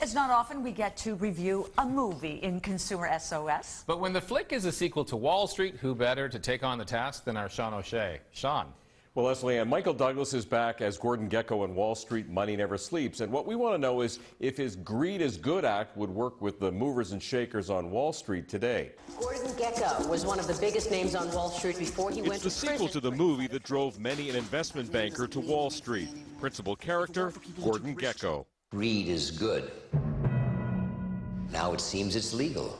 It's not often we get to review a movie in Consumer SOS. But when the flick is a sequel to Wall Street, who better to take on the task than our Sean O'Shea? Sean. Well, Leslie Ann, Michael Douglas is back as Gordon Gekko in Wall Street, Money Never Sleeps. And what we want to know is if his Greed is Good act would work with the movers and shakers on Wall Street today. Gordon Gekko was one of the biggest names on Wall Street before he went to prison. It's the sequel to the movie that drove many an investment banker to Wall Street. Principal character, Gordon Gekko. Greed is good. Now it seems it's legal.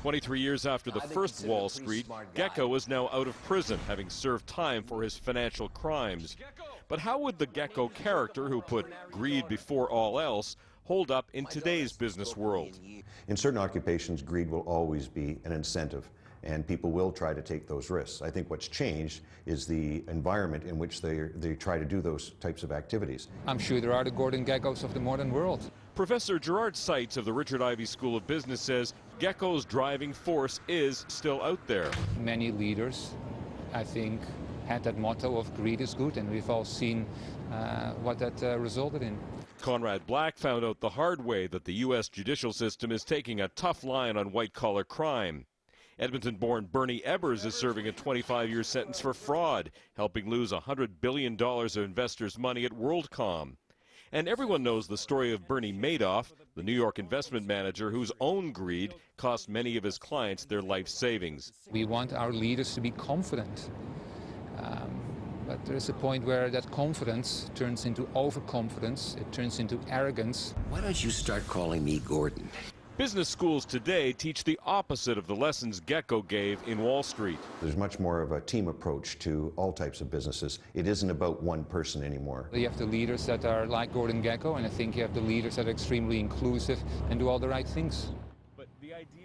23 years after the first Wall Street, Gekko is now out of prison, having served time for his financial crimes. But how would the Gekko character, who put greed before all else, hold up in today's business world? In certain occupations, greed will always be an incentive, and people will try to take those risks. I think what's changed is the environment in which they try to do those types of activities. I'm sure there are the Gordon Gekkos of the modern world. Professor Gerard Seijts of the Richard Ivey School of Business says Gekko's driving force is still out there. Many leaders, I think, had that motto of greed is good, and we've all seen what that resulted in. Conrad Black found out the hard way that the U.S. judicial system is taking a tough line on white-collar crime. Edmonton-born Bernie Ebbers is serving a 25-year sentence for fraud, helping lose $100 billion of investors' money at WorldCom. And everyone knows the story of Bernie Madoff, the New York investment manager whose own greed cost many of his clients their life savings. We want our leaders to be confident. But there is a point where that confidence turns into overconfidence, it turns into arrogance. Why don't you start calling me Gordon? Business schools today teach the opposite of the lessons Gekko gave in Wall Street. There's much more of a team approach to all types of businesses. It isn't about one person anymore. You have the leaders that are like Gordon Gekko, and I think you have the leaders that are extremely inclusive and do all the right things.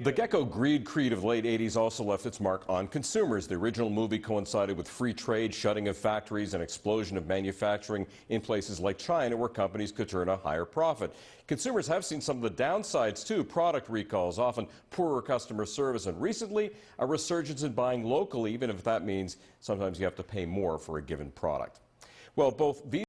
The Gekko greed creed of the late 80s also left its mark on consumers. The original movie coincided with free trade, shutting of factories, and explosion of manufacturing in places like China, where companies could turn a higher profit. Consumers have seen some of the downsides too: product recalls, often poorer customer service, and recently a resurgence in buying locally, even if that means sometimes you have to pay more for a given product. Well, both these